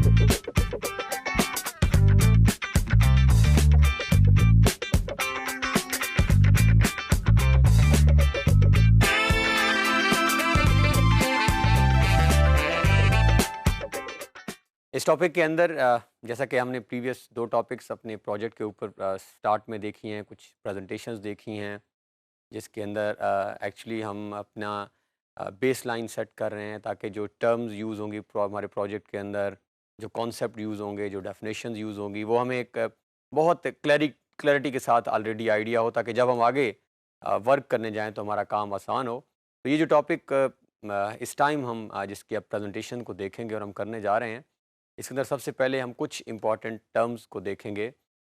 इस टॉपिक के अंदर जैसा कि हमने प्रीवियस 2 टॉपिक्स अपने प्रोजेक्ट के ऊपर स्टार्ट में देखी हैं, कुछ प्रेजेंटेशंस देखी हैं, जिसके अंदर एक्चुअली हम अपना बेसलाइन सेट कर रहे हैं ताकि जो टर्म्स यूज़ होंगी हमारे प्रोजेक्ट के अंदर, जो कॉन्सेप्ट यूज़ होंगे, जो डेफिनेशंस यूज़ होंगी, वो हमें एक बहुत क्लैरिटी के साथ ऑलरेडी आइडिया हो, ताकि जब हम आगे वर्क करने जाएँ तो हमारा काम आसान हो। तो ये जो टॉपिक इस टाइम हम जिसकी अब प्रेजेंटेशन को देखेंगे और हम करने जा रहे हैं, इसके अंदर सबसे पहले हम कुछ इम्पॉर्टेंट टर्म्स को देखेंगे,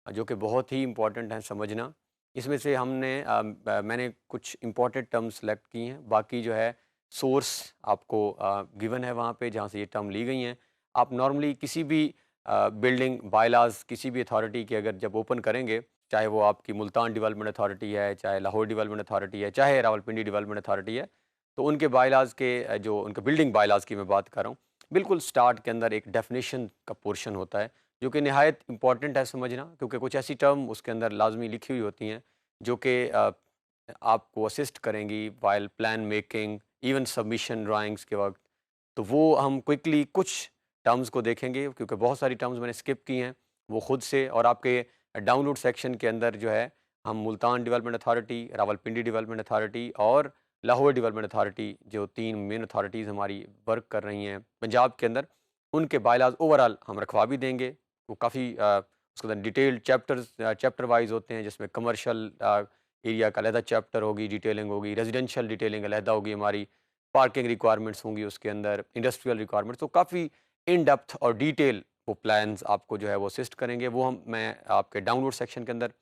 जो कि बहुत ही इम्पॉर्टेंट हैं समझना। इसमें से मैंने कुछ इम्पॉर्टेंट टर्म्स सेलेक्ट की हैं, बाकी जो है सोर्स आपको गिवन है वहाँ पे जहाँ से ये टर्म ली गई हैं। आप नॉर्मली किसी भी बिल्डिंग बायलॉज़ किसी भी अथॉरिटी की अगर जब ओपन करेंगे, चाहे वो आपकी मुल्तान डेवलपमेंट अथॉरिटी है, चाहे लाहौर डेवलपमेंट अथॉरिटी है, चाहे रावलपिंडी डेवलपमेंट अथॉरिटी है, तो उनके बायलॉज़ के जो उनके बिल्डिंग बायलॉज़ की मैं बात कर रहा हूँ, बिल्कुल स्टार्ट के अंदर एक डेफिनेशन का पोर्शन होता है, जो कि निहायत इम्पॉर्टेंट है समझना, क्योंकि कुछ ऐसी टर्म उसके अंदर लाजमी लिखी हुई होती हैं जो कि आपको असिस्ट करेंगी while plan making, even submission drawings के वक्त। तो वो हम क्विकली कुछ टर्म्स को देखेंगे, क्योंकि बहुत सारी टर्म्स मैंने स्किप की हैं वो खुद से, और आपके डाउनलोड सेक्शन के अंदर जो है हम Multan development authority, Rawalpindi development authority और लाहौर डेवलपमेंट अथॉरिटी, जो 3 मेन अथॉरिटीज़ हमारी वर्क कर रही हैं पंजाब के अंदर, उनके बायलॉज़ ओवरऑल हम रखवा भी देंगे। वो काफ़ी उसके अंदर डिटेल्ड चैप्टर वाइज़ होते हैं, जिसमें कमर्शियल एरिया का अलहदा चैप्टर होगी, डिटेलिंग होगी, रेजिडेंशियल डिटेलिंग अलहदा होगी हमारी, पार्किंग रिक्वायरमेंट्स होंगी उसके अंदर, इंडस्ट्रियल रिक्वायरमेंट्स, तो काफ़ी इन डेप्थ और डिटेल वो प्लान्स आपको जो है वो असिस्ट करेंगे। वो मैं आपके डाउनलोड सेक्शन के अंदर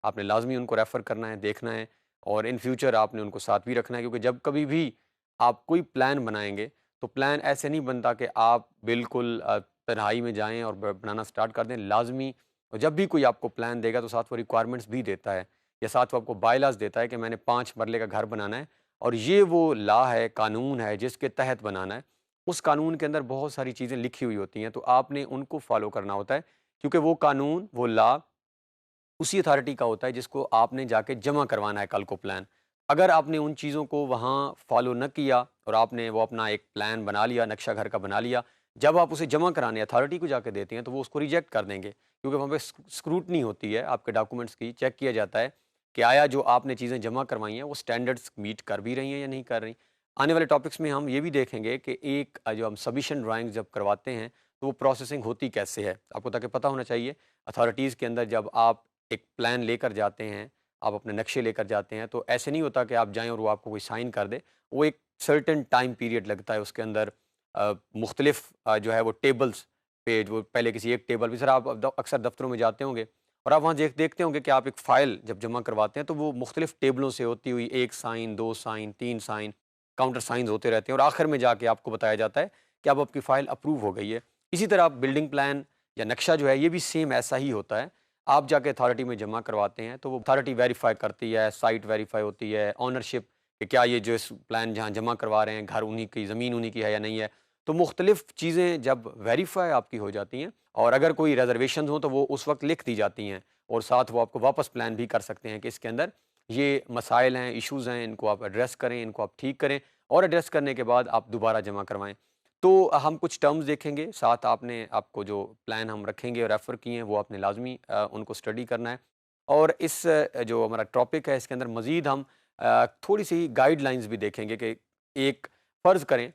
आपने लाजमी उनको रेफ़र करना है, देखना है, और इन फ्यूचर आपने उनको साथ भी रखना है, क्योंकि जब कभी भी आप कोई प्लान बनाएँगे, तो प्लान ऐसे नहीं बनता कि आप बिल्कुल तन्हाई में जाएँ और ब बनाना स्टार्ट कर दें। लाज़मी जब भी कोई आपको प्लान देगा तो साथ वो रिक्वायरमेंट्स भी देता है, या साथ वो आपको बायलॉज़ देता है कि मैंने 5 मरले का घर बनाना है, और ये वो लॉ है, कानून है जिसके तहत बनाना है। उस कानून के अंदर बहुत सारी चीज़ें लिखी हुई होती हैं, तो आपने उनको फ़ॉलो करना होता है, क्योंकि वो कानून, वो लॉ उसी अथॉरिटी का होता है जिसको आपने जाके जमा करवाना है कल को प्लान। अगर आपने उन चीज़ों को वहाँ फ़ॉलो न किया और आपने वो अपना एक प्लान बना लिया, नक्शा घर का बना लिया, जब आप उसे जमा कराने अथॉरिटी को जाके देते हैं तो वो उसको रिजेक्ट कर देंगे, क्योंकि वहाँ पे स्क्रूटनी होती है आपके डॉक्यूमेंट्स की, चेक किया जाता है कि आया जो आपने चीज़ें जमा करवाई हैं वो स्टैंडर्ड्स मीट कर भी रही हैं या नहीं कर रही। आने वाले टॉपिक्स में हम ये भी देखेंगे कि एक जो हम सबमिशन ड्राइंग जब करवाते हैं तो वो प्रोसेसिंग होती कैसे है, आपको ताकि पता होना चाहिए। अथॉरिटीज़ के अंदर जब आप एक प्लान लेकर जाते हैं, आप अपने नक्शे लेकर जाते हैं, तो ऐसे नहीं होता कि आप जाएँ और वो आपको कोई साइन कर दे। वो एक सर्टेन टाइम पीरियड लगता है उसके अंदर, मुख्तलिफ जो है वो टेबल्स पे, जो पहले किसी एक टेबल पे, सर आप अक्सर दफ्तरों में जाते होंगे और आप वहाँ देखते होंगे कि आप एक फ़ाइल जब जमा करवाते हैं तो वो मुख्तलिफ टेबलों से होती हुई 1 sign, 2 sign, 3 sign, counter signs होते रहते हैं, और आखिर में जाके आपको बताया जाता है कि अब आपकी फ़ाइल अप्रूव हो गई है। इसी तरह आप बिल्डिंग प्लान या नक्शा जो है ये भी सेम ऐसा ही होता है। आप जाके अथॉरिटी में जमा करवाते हैं तो वो अथॉरिटी वेरीफाई करती है, साइट वेरीफाई होती है, ओनरशिप कि क्या ये जो इस प्लान जहाँ जमा करवा रहे हैं घर उन्हीं की, ज़मीन उन्हीं की है या नहीं है। तो मुख्तलिफ चीज़ें जब वेरीफाई आपकी हो जाती हैं, और अगर कोई रिजर्वेशन हो तो वो उस वक्त लिख दी जाती हैं, और साथ वो आपको वापस प्लान भी कर सकते हैं कि इसके अंदर ये मसाइल हैं, इश्यूज़ हैं, इनको आप एड्रेस करें, इनको आप ठीक करें, और एड्रेस करने के बाद आप दोबारा जमा करवाएँ। तो हम कुछ टर्म्स देखेंगे, साथ आपको जो प्लान हम रखेंगे और रेफ़र किए हैं वो आपने लाज़मी उनको स्टडी करना है। और इस जो हमारा टॉपिक है इसके अंदर मज़ीद हम थोड़ी-सी गाइडलाइंस भी देखेंगे कि एक फ़र्ज़ करें,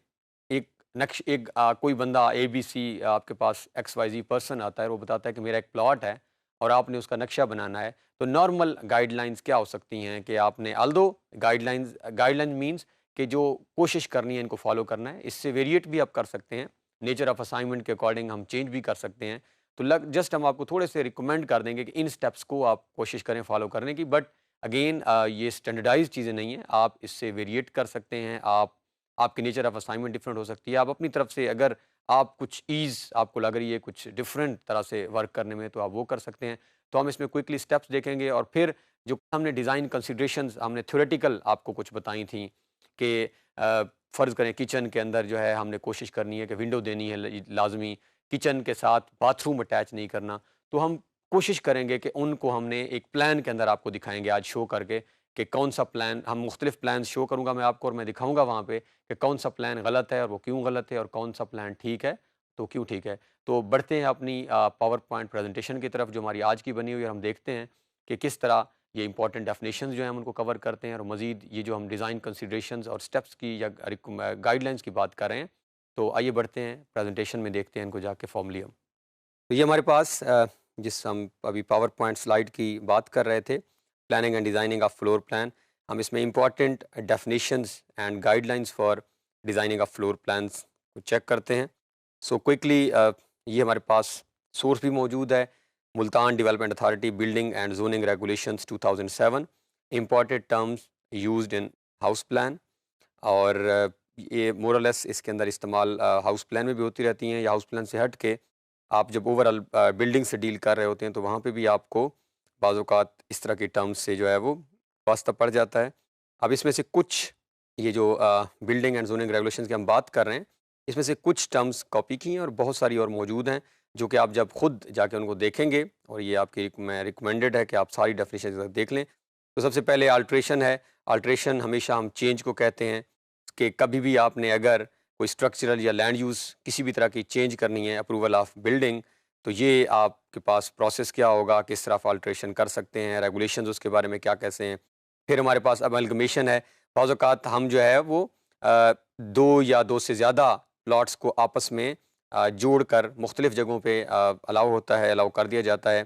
कोई बंदा एबीसी आपके पास एक्सवाईज़ेड पर्सन आता है और वो बताता है कि मेरा एक प्लॉट है और आपने उसका नक्शा बनाना है। तो नॉर्मल गाइडलाइंस क्या हो सकती हैं कि आपने ऑल्दो गाइडलाइन मीन्स कि जो कोशिश करनी है इनको फॉलो करना है, इससे वेरिएट भी आप कर सकते हैं, नेचर ऑफ असाइनमेंट के अकॉर्डिंग हम चेंज भी कर सकते हैं। तो जस्ट हम आपको थोड़े से रिकमेंड कर देंगे कि इन स्टेप्स को आप कोशिश करें फॉलो करने की, बट अगेन ये स्टैंडर्डाइज चीज़ें नहीं हैं, आप इससे वेरिएट कर सकते हैं। आपकी नेचर ऑफ असाइनमेंट डिफरेंट हो सकती है, आप अपनी तरफ से अगर आप कुछ ईज़ आपको लग रही है कुछ डिफरेंट तरह से वर्क करने में, तो आप वो कर सकते हैं। तो हम इसमें क्विकली स्टेप्स देखेंगे, और फिर जो हमने डिज़ाइन कंसिडरेशंस हमने थ्योरेटिकल आपको कुछ बताई थी कि फ़र्ज़ करें किचन के अंदर जो है हमने कोशिश करनी है कि विंडो देनी है लाज़मी, किचन के साथ बाथरूम अटैच नहीं करना। तो हम कोशिश करेंगे कि उनको हमने एक प्लान के अंदर आपको दिखाएँगे आज शो करके कि कौन-सा प्लान हम मुख्तलिफ प्लान शो करूँगा मैं आपको और मैं दिखाऊँगा वहाँ पे कि कौन-सा प्लान गलत है और वो क्यों गलत है और कौन-सा प्लान ठीक है, तो क्यों ठीक है। तो बढ़ते हैं अपनी पावर पॉइंट प्रेज़ेंटेशन की तरफ जो हमारी आज की बनी हुई है। हम देखते हैं कि किस तरह ये इंपॉर्टेंट डेफिनेशंस जो हैं हम उनको कवर करते हैं और मज़ीद ये जो हम डिज़ाइन कंसिडरेशंस और स्टेप्स की या गाइडलाइंस की बात कर रहे हैं। तो आइए बढ़ते हैं प्रेज़ेंटेशन में देखते हैं इनको जाके फॉर्मली हम। तो ये हमारे पास जिस हम अभी पावर पॉइंट स्लाइड की बात कर रहे थे, planning and designing of floor plan, हम इसमें important definitions and guidelines for designing of floor plans को चेक करते हैं। सो क्विकली ये हमारे पास सोर्स भी मौजूद है, Multan development authority building and zoning regulations 2007, important terms used in house plan. और ये मोरलेस इसके अंदर इस्तेमाल हाउस प्लान में भी होती रहती हैं या हाउस प्लान से हट के आप जब ओवरऑल बिल्डिंग से डील कर रहे होते हैं तो वहाँ पे भी आपको बाज़ औक़ात इस तरह की टर्म्स से जो है वो वास्ता पड़ जाता है। अब इसमें से कुछ ये जो बिल्डिंग एंड ज़ोनिंग रेगुलेशंस की हम बात कर रहे हैं, इसमें से कुछ टर्म्स कॉपी की हैं और बहुत सारी और मौजूद हैं, जो कि आप जब खुद जाके उनको देखेंगे और ये आपकी मैं रिकमेंडेड है कि आप सारी डेफिनेशन देख लें। तो सबसे पहले अल्ट्रेशन है। अल्ट्रेशन हमेशा हम चेंज को कहते हैं कि कभी भी आपने अगर कोई स्ट्रक्चरल या लैंड यूज़ किसी भी तरह की चेंज करनी है अप्रूवल ऑफ बिल्डिंग, तो ये आपके पास प्रोसेस क्या होगा, किस तरह आप अल्ट्रेशन कर सकते हैं, रेगुलेशंस उसके बारे में क्या कैसे हैं। फिर हमारे पास अमलगमेशन है। बाज़ औक़ात हम जो है वो 2 या 2 से ज़्यादा प्लॉट्स को आपस में जोड़कर मुख्तलिफ जगहों पे अलाउ होता है, अलाउ कर दिया जाता है।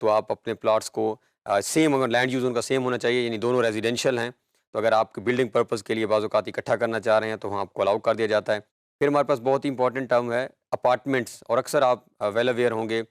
तो आप अपने प्लॉट्स को सेम अगर लैंड यूज़ उनका सेम होना चाहिए, यानी दोनों रेजिडेंशियल हैं, तो अगर आप बिल्डिंग पर्पज़ के लिए बाज़ औक़ात इकट्ठा करना चाह रहे हैं तो वहाँ आपको अलाउ कर दिया जाता है। फिर हमारे पास बहुत ही इंपॉर्टेंट टर्म है अपार्टमेंट्स, और अक्सर आप वेल अवेयर होंगे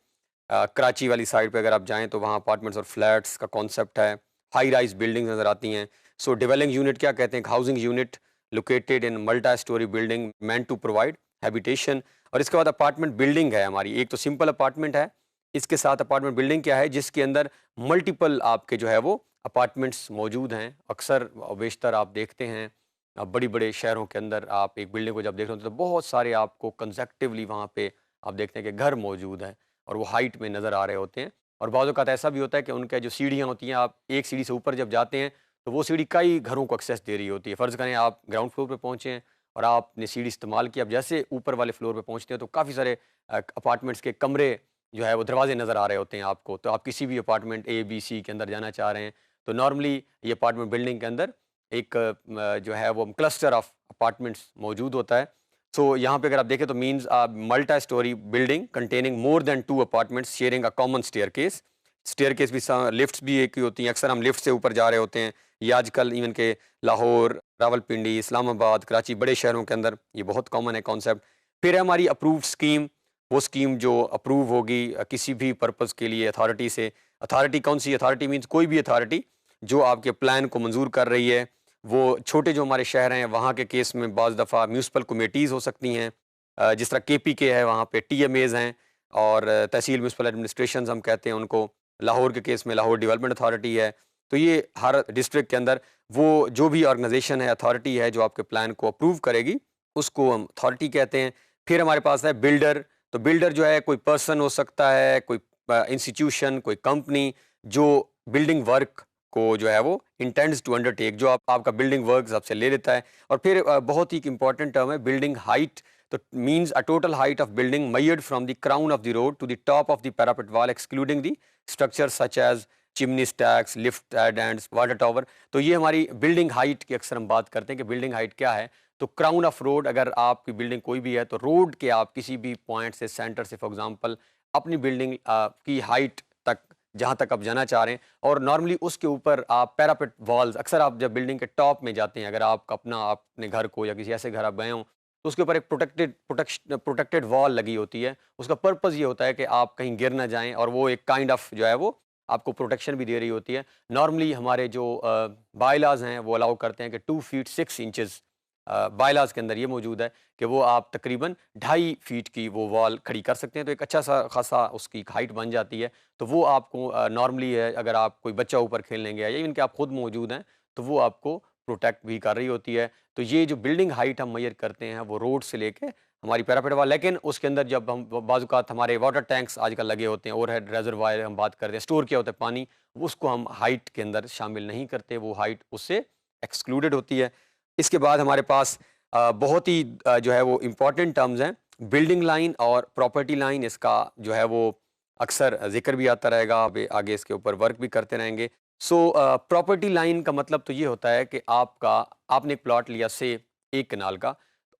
कराची वाली साइड पे अगर आप जाएँ तो वहाँ अपार्टमेंट्स और फ्लैट्स का कॉन्सेप्ट है। हाई राइज़ बिल्डिंग्स नज़र आती हैं। सो डिवेलिंग यूनिट क्या कहते हैं? Housing unit located in multi storey building meant to provide habitation. और इसके बाद अपार्टमेंट बिल्डिंग है हमारी। एक तो सिंपल अपार्टमेंट है, इसके साथ अपार्टमेंट बिल्डिंग क्या है? जिसके अंदर मल्टीपल आपके जो है वो अपार्टमेंट्स मौजूद हैं। अक्सर बेशतर आप देखते हैं बड़ी-बड़े शहरों के अंदर आप एक बिल्डिंग को जब देख रहे होते हैं तो बहुत सारे आपको कंसेक्टिवली वहाँ पे आप देखते हैं कि घर मौजूद हैं और वो हाइट में नज़र आ रहे होते हैं। और बाज़ औक़ात ऐसा भी होता है कि उनके जो सीढ़ियाँ होती हैं, आप एक सीढ़ी से ऊपर जब जाते हैं तो वो सीढ़ी कई घरों को एक्सेस दे रही होती है। फ़र्ज़ करें आप ग्राउंड फ्लोर पे पहुँचे हैं और आपने सीढ़ी इस्तेमाल की, अब जैसे ऊपर वाले फ्लोर पे पहुँचते हैं तो काफ़ी सारे अपार्टमेंट्स के कमरे जो है वो दरवाजे नज़र आ रहे होते हैं आपको। तो आप किसी भी अपार्टमेंट ए, बी, सी के अंदर जाना चाह रहे हैं तो नॉर्मली ये अपार्टमेंट बिल्डिंग के अंदर एक जो है वो क्लस्टर ऑफ अपार्टमेंट्स मौजूद होता है। सो यहाँ पे अगर आप देखें तो means multi storey building containing more than 2 apartments sharing a common staircase. Staircase भी लिफ्ट्स भी एक ही होती हैं। अक्सर हम लिफ्ट से ऊपर जा रहे होते हैं। ये आजकल इवन के लाहौर, रावलपिंडी, इस्लामाबाद, कराची बड़े शहरों के अंदर ये बहुत कॉमन है कॉन्सेप्ट। फिर है हमारी अप्रूव्ड स्कीम, वो स्कीम जो अप्रूव होगी किसी भी पर्पज़ के लिए अथॉरिटी से। अथॉरिटी कौन सी अथॉरिटी? मीन्स कोई भी अथॉरिटी जो आपके प्लान को मंजूर कर रही है। वो छोटे जो हमारे शहर हैं वहाँ के केस में बाज़ दफ़ा म्यूनसिपल कमेटीज़ हो सकती हैं, जिस तरह केपीके है वहाँ पे टीएमएज़ हैं और तहसील म्यूनसिपल एडमिनिस्ट्रेशंस हम कहते हैं उनको। लाहौर के केस में लाहौर डेवलपमेंट अथॉरिटी है। तो ये हर डिस्ट्रिक्ट के अंदर वो जो भी ऑर्गेनाइजेशन है, अथॉरिटी है जो आपके प्लान को अप्रूव करेगी, उसको हम अथॉरिटी कहते हैं। फिर हमारे पास है बिल्डर। तो बिल्डर जो है कोई पर्सन हो सकता है, कोई इंस्टीट्यूशन, कोई कंपनी जो बिल्डिंग वर्क को जो है वो इंटेंड्स टू अंडरटेक, जो आपका बिल्डिंग वर्क आपसे ले लेता है। और फिर बहुत ही इंपॉर्टेंट टर्म है बिल्डिंग हाइट। तो means a total height of building measured from the crown of the road to the top of the parapet wall excluding the structure such as chimney stacks, lift ends, water tower. तो ये हमारी building height की अक्सर हम बात करते हैं कि बिल्डिंग हाइट क्या है। तो क्राउन ऑफ रोड, अगर आपकी बिल्डिंग कोई भी है तो रोड के आप किसी भी पॉइंट से, सेंटर से फॉर एग्जांपल अपनी बिल्डिंग की हाइट तक जहाँ तक आप जाना चाह रहे हैं, और नॉर्मली उसके ऊपर आप पैरापेट वॉल्स, अक्सर आप जब बिल्डिंग के टॉप में जाते हैं, अगर आप अपने घर को या किसी ऐसे घर आप गए हों तो उसके ऊपर एक प्रोटेक्टेड वॉल लगी होती है। उसका पर्पज़ ये होता है कि आप कहीं गिर ना जाएं, और वो एक काइंड ऑफ जो है वो आपको प्रोटेक्शन भी दे रही होती है। नॉर्मली हमारे जो बायलाज हैं वो अलाउ करते हैं कि 2 फीट 6 इंचेस, बायलाज के अंदर ये मौजूद है कि वो आप तकरीबन 2.5 फीट की वो वॉल खड़ी कर सकते हैं। तो एक अच्छा सा खासा उसकी हाइट बन जाती है। तो वो आपको नॉर्मली है, अगर आप कोई बच्चा ऊपर खेलने गया या इवन कि आप खुद मौजूद हैं तो वो आपको प्रोटेक्ट भी कर रही होती है। तो ये जो बिल्डिंग हाइट हम मेजर करते हैं वो रोड से लेके हमारी पैरापेट वाल, लेकिन उसके अंदर जब हम बाज़-औक़ात हमारे वाटर टैंक्स आजकल लगे होते हैं, ओवरहेड रिजर्वायर हम बात करते हैं, स्टोर किया होता है पानी, उसको हम हाइट के अंदर शामिल नहीं करते, वो हाइट उससे एक्सक्लूडेड होती है। इसके बाद हमारे पास बहुत ही जो है वो इम्पोर्टेंट टर्म्स हैं, बिल्डिंग लाइन और प्रॉपर्टी लाइन, इसका जो है वो अक्सर ज़िक्र भी आता रहेगा, अब आगे इसके ऊपर वर्क भी करते रहेंगे। सो प्रॉपर्टी लाइन का मतलब तो ये होता है कि आपने एक प्लॉट लिया से 1 कनाल का,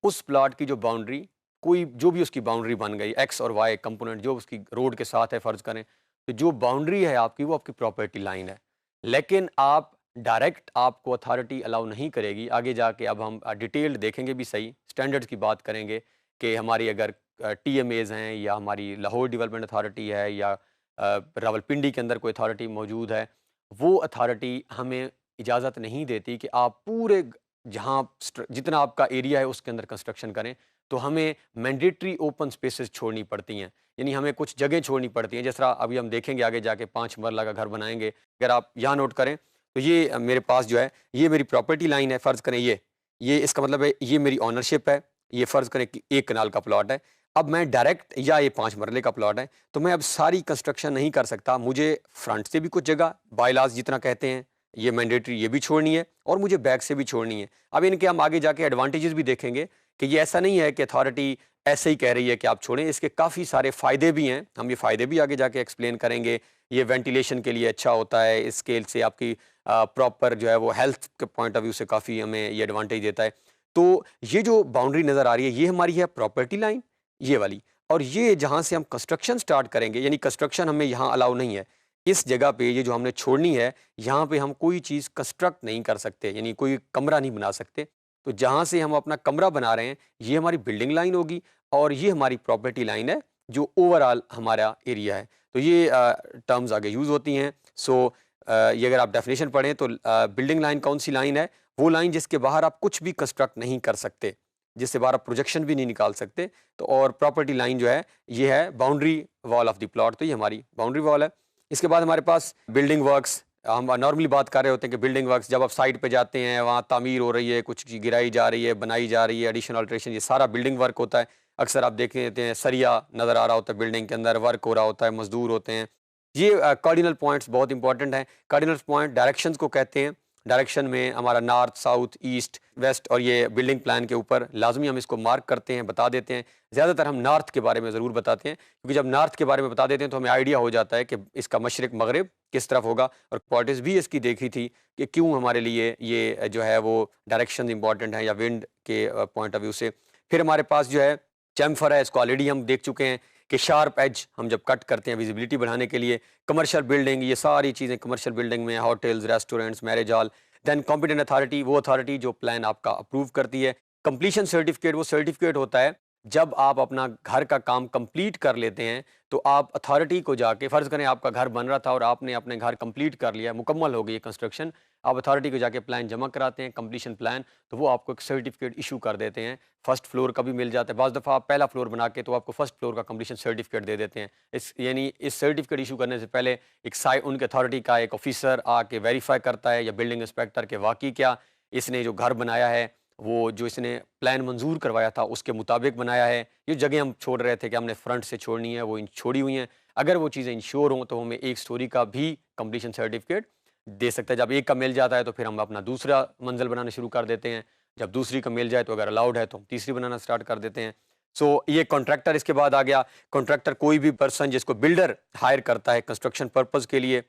उस प्लॉट की जो बाउंड्री, कोई जो भी उसकी बाउंड्री बन गई, एक्स और वाई कंपोनेंट जो उसकी रोड के साथ है फ़र्ज़ करें, तो जो बाउंड्री है आपकी वो आपकी प्रॉपर्टी लाइन है। लेकिन आप डायरेक्ट आपको अथॉरिटी अलाउ नहीं करेगी, आगे जाके अब हम डिटेल्ड देखेंगे भी सही, स्टैंडर्ड्स की बात करेंगे कि हमारी अगर टीएमएज़ हैं या हमारी लाहौर डेवलपमेंट अथॉरिटी है या रावलपिंडी के अंदर कोई अथॉरिटी मौजूद है, वो अथॉरिटी हमें इजाज़त नहीं देती कि आप पूरे जहाँ जितना आपका एरिया है उसके अंदर कंस्ट्रक्शन करें, तो हमें मैंडेटरी ओपन स्पेसेस छोड़नी पड़ती हैं। यानी हमें कुछ जगह छोड़नी पड़ती हैं, जिस तरह अभी हम देखेंगे आगे जाके 5 मरला का घर बनाएंगे। अगर आप यहाँ नोट करें तो ये मेरे पास जो है ये मेरी प्रॉपर्टी लाइन है, फ़र्ज़ करें ये इसका मतलब है ये मेरी ओनरशिप है, ये फ़र्ज़ करें कि 1 कनाल का प्लॉट है। अब मैं डायरेक्ट या ये 5 मरले का प्लॉट है, तो मैं अब सारी कंस्ट्रक्शन नहीं कर सकता, मुझे फ्रंट से भी कुछ जगह बाय लॉज़ जितना कहते हैं, ये मैंडेटरी ये भी छोड़नी है और मुझे बैक से भी छोड़नी है। अब इनके हम आगे जाके एडवांटेजेस भी देखेंगे कि ये ऐसा नहीं है कि अथॉरिटी ऐसे ही कह रही है कि आप छोड़ें, इसके काफ़ी सारे फ़ायदे भी हैं, हम ये फ़ायदे भी आगे जाके एक्सप्लेन करेंगे। ये वेंटिलेशन के लिए अच्छा होता है, इस स्केल से आपकी प्रॉपर जो है वो हेल्थ के पॉइंट ऑफ व्यू से काफ़ी हमें ये एडवांटेज देता है। तो ये जो बाउंड्री नज़र आ रही है, ये हमारी है प्रॉपर्टी लाइन, ये वाली, और ये जहाँ से हम कंस्ट्रक्शन स्टार्ट करेंगे, यानी कंस्ट्रक्शन हमें यहाँ अलाउ नहीं है। इस जगह पे ये जो हमने छोड़नी है, यहाँ पे हम कोई चीज़ कंस्ट्रक्ट नहीं कर सकते, यानी कोई कमरा नहीं बना सकते। तो जहाँ से हम अपना कमरा बना रहे हैं, ये हमारी बिल्डिंग लाइन होगी और ये हमारी प्रॉपर्टी लाइन है, जो ओवरऑल हमारा एरिया है। तो ये टर्म्स आगे यूज़ होती हैं। सो ये अगर आप डेफिनेशन पढ़ें तो बिल्डिंग लाइन कौन-सी लाइन है? वो लाइन जिसके बाहर आप कुछ भी कंस्ट्रक्ट नहीं कर सकते, जिससे बाहर आप प्रोजेक्शन भी नहीं निकाल सकते। तो और प्रॉपर्टी लाइन जो है, ये है boundary wall of the plot, तो ये हमारी बाउंड्री वॉल है। इसके बाद हमारे पास बिल्डिंग वर्क्स, हम नॉर्मली बात कर रहे होते हैं कि बिल्डिंग वर्क्स जब आप साइट पे जाते हैं, वहाँ तामीर हो रही है, कुछ की गिराई जा रही है, बनाई जा रही है, एडिशन अल्ट्रेशन, ये सारा बिल्डिंग वर्क होता है। अक्सर आप देख लेते हैं सरिया नज़र आ रहा होता है बिल्डिंग के अंदर, वर्क हो रहा होता है, मज़दूर होते हैं। ये कार्डिनल पॉइंट्स बहुत इंपॉर्टेंट हैं। कार्डिनल पॉइंट डायरेक्शंस को कहते हैं। डायरेक्शन में हमारा नॉर्थ, साउथ, ईस्ट, वेस्ट, और ये बिल्डिंग प्लान के ऊपर लाज़मी हम इसको मार्क करते हैं, बता देते हैं। ज़्यादातर हम नॉर्थ के बारे में ज़रूर बताते हैं, क्योंकि जब नॉर्थ के बारे में बता देते हैं तो हमें आइडिया हो जाता है कि इसका मशरिक़ मग़रिब किस तरफ होगा। और क्वार्टिज़ भी इसकी देखी थी कि क्यों हमारे लिए ये जो है वो डायरेक्शंस इंपॉर्टेंट हैं या विंड के पॉइंट ऑफ व्यू से। फिर हमारे पास जो है चैम्फर है, इसको ऑलरेडी हम देख चुके हैं कि शार्प एज हम जब कट करते हैं विजिबिलिटी बढ़ाने के लिए। कमर्शियल बिल्डिंग, ये सारी चीज़ें कमर्शियल बिल्डिंग में, hotels, restaurants, marriage hall. Then competent authority, वो अथॉरिटी जो प्लान आपका अप्रूव करती है। कंप्लीशन सर्टिफिकेट, वो सर्टिफिकेट होता है जब आप अपना घर का काम कंप्लीट कर लेते हैं, तो आप अथॉरिटी को जाके, फ़र्ज़ करें आपका घर बन रहा था और आपने अपने घर कंप्लीट कर लिया, मुकम्मल हो गई है कंस्ट्रक्शन, आप अथॉरिटी को जाके प्लान जमा कराते हैं, कंप्लीशन प्लान, तो वो आपको एक सर्टिफिकेट इशू कर देते हैं। फर्स्ट फ्लोर का भी मिल जाता है, बाज़ दफ़ा आप पहला फ्लोर बना के तो आपको फर्स्ट फ्लोर का कंप्लीशन सर्टिफिकेट दे देते हैं। इस यानी इस सर्टिफिकेट इशू करने से पहले एक उनके अथॉरिटी का एक ऑफिसर आके वेरीफाई करता है, या बिल्डिंग इंस्पेक्टर के वाकई क्या इसने जो घर बनाया है, वो जो इसने प्लान मंजूर करवाया था उसके मुताबिक बनाया है। ये जगह हम छोड़ रहे थे कि हमने फ्रंट से छोड़नी है, वो छोड़ी हुई हैं। अगर वो चीज़ें इंश्योर हों तो हमें एक स्टोरी का भी कंप्लीशन सर्टिफिकेट दे सकता है। जब एक का मिल जाता है तो फिर हम अपना दूसरा मंजिल बनाना शुरू कर देते हैं। जब दूसरी का मिल जाए तो अगर अलाउड है तो हम तीसरी बनाना स्टार्ट कर देते हैं। सो ये कॉन्ट्रैक्टर इसके बाद आ गया। कॉन्ट्रैक्टर कोई भी पर्सन जिसको बिल्डर हायर करता है कंस्ट्रक्शन पर्पज़ के लिए।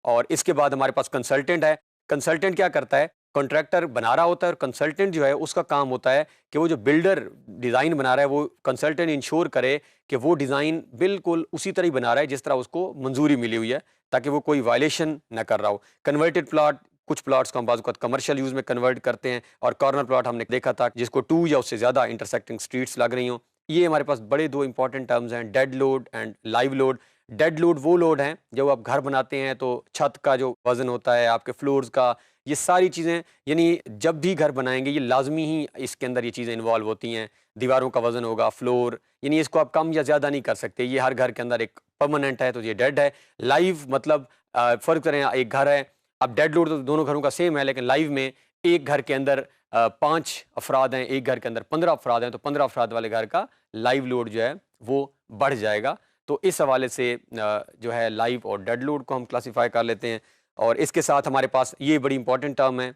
और इसके बाद हमारे पास कंसल्टेंट है। कंसल्टेंट क्या करता है? कॉन्ट्रैक्टर बना रहा होता है और कंसल्टेंट जो है उसका काम होता है कि वो जो बिल्डर डिज़ाइन बना रहा है, वो कंसल्टेंट इंश्योर करे कि वो डिज़ाइन बिल्कुल उसी तरह ही बना रहा है जिस तरह उसको मंजूरी मिली हुई है, ताकि वो कोई वायलेशन ना कर रहा हो। कन्वर्टेड प्लॉट, कुछ प्लॉट्स को हम बाज़ औक़ात कमर्शियल यूज़ में कन्वर्ट करते हैं, और कॉर्नर प्लॉट हमने देखा था जिसको 2 या उससे ज़्यादा इंटरसेक्टिंग स्ट्रीट्स लग रही हों। ये हमारे पास बड़े 2 इंपॉर्टेंट टर्म्स हैं, dead load and live load. Dead load वो लोड हैं जब आप घर बनाते हैं तो छत का जो वज़न होता है, आपके फ्लोर्स का, ये सारी चीज़ें, यानी जब भी घर बनाएंगे ये लाजमी ही इसके अंदर ये चीज़ें इन्वॉल्व होती हैं। दीवारों का वज़न होगा, फ्लोर, यानी इसको आप कम या ज़्यादा नहीं कर सकते, ये हर घर के अंदर एक परमानेंट है, तो ये डेड है। लाइव मतलब फ़र्क करें, एक घर है, अब डेड लोड तो दोनों घरों का सेम है, लेकिन लाइव में एक घर के अंदर 5 अफराद हैं, एक घर के अंदर 15 अफराद हैं, तो 15 अफराद वाले घर का लाइव लोड जो है वो बढ़ जाएगा। तो इस हवाले से जो है लाइव और डेड लोड को हम क्लासिफाई कर लेते हैं। और इसके साथ हमारे पास ये बड़ी इंपॉर्टेंट टर्म है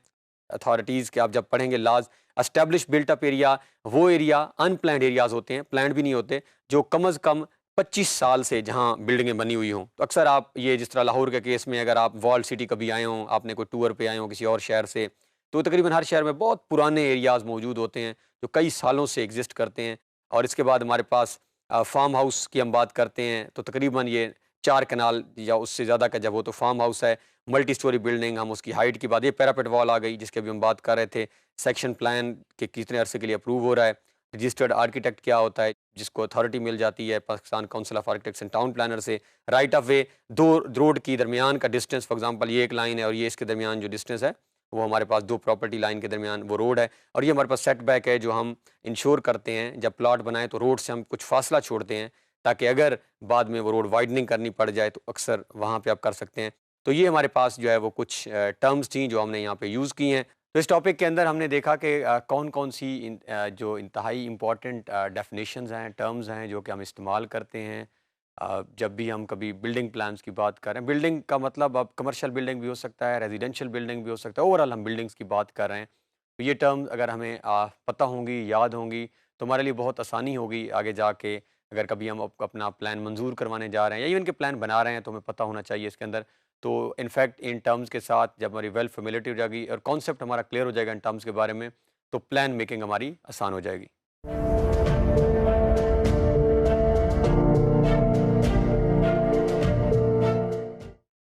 अथॉरिटीज़ के, आप जब पढ़ेंगे laws, establish built up area वो एरिया अनप्लैंड एरियाज होते हैं, प्लान्ड भी नहीं होते, जो कम अज़ कम 25 साल से जहाँ बिल्डिंगें बनी हुई हों। तो अक्सर आप ये जिस तरह लाहौर के केस में अगर आप वॉल सिटी कभी आए हों, आपने कोई टूर पे आए हों किसी और शहर से, तो तकरीबन हर शहर में बहुत पुराने एरियाज़ मौजूद होते हैं जो कई सालों से एग्जिस्ट करते हैं। और इसके बाद हमारे पास फार्म हाउस की हम बात करते हैं, तो तकरीबन ये 4 कनाल या उससे ज़्यादा का जब हो तो फार्म हाउस है। मल्टी स्टोरी बिल्डिंग, हम उसकी हाइट की बात, ये पैरापेट वॉल आ गई जिसकी अभी हम बात कर रहे थे। सेक्शन प्लान के कितने अरसे के लिए अप्रूव हो रहा है। रजिस्टर्ड आर्किटेक्ट क्या होता है, जिसको अथॉरिटी मिल जाती है Pakistan council of architects and town planner से। राइट ऑफ वे, 2 रोड की दरमियान का डिस्टेंस, फॉर एग्जांपल ये एक लाइन है और ये इसके दरमियान जो डिस्टेंस है वो हमारे पास 2 प्रॉपर्टी लाइन के दरमियान वो रोड है। और ये हमारे पास सेटबैक है जो हम इंश्योर करते हैं जब प्लॉट बनाएं तो रोड से हम कुछ फासला छोड़ते हैं, ताकि अगर बाद में वो रोड वाइडनिंग करनी पड़ जाए तो अक्सर वहाँ पे आप कर सकते हैं। तो ये हमारे पास जो है वो कुछ टर्म्स थी जो हमने यहाँ पे यूज़ की हैं। तो इस टॉपिक के अंदर हमने देखा कि कौन-कौन सी जो इंतहाई इम्पोर्टेंट डेफिनेशंस हैं, टर्म्स हैं जो कि हम इस्तेमाल करते हैं जब भी हम कभी बिल्डिंग प्लान्स की बात कर रहे हैं। बिल्डिंग का मतलब अब कमर्शियल बिल्डिंग भी हो सकता है, रेजिडेंशियल बिल्डिंग भी हो सकता है, ओवरऑल हम बिल्डिंग्स की बात कर रहे हैं। तो ये टर्म अगर हमें पता होंगी, याद होंगी, तो हमारे लिए बहुत आसानी होगी आगे जाके। अगर कभी हम अपना प्लान मंजूर करवाने जा रहे हैं या इवन के प्लान बना रहे हैं तो हमें पता होना चाहिए इसके अंदर। तो इनफैक्ट इन टर्म्स के साथ जब हमारी वेल फेमिलियरिटी हो जाएगी और कॉन्सेप्ट हमारा क्लियर हो जाएगा इन टर्म्स के बारे में, तो प्लान मेकिंग हमारी आसान हो जाएगी।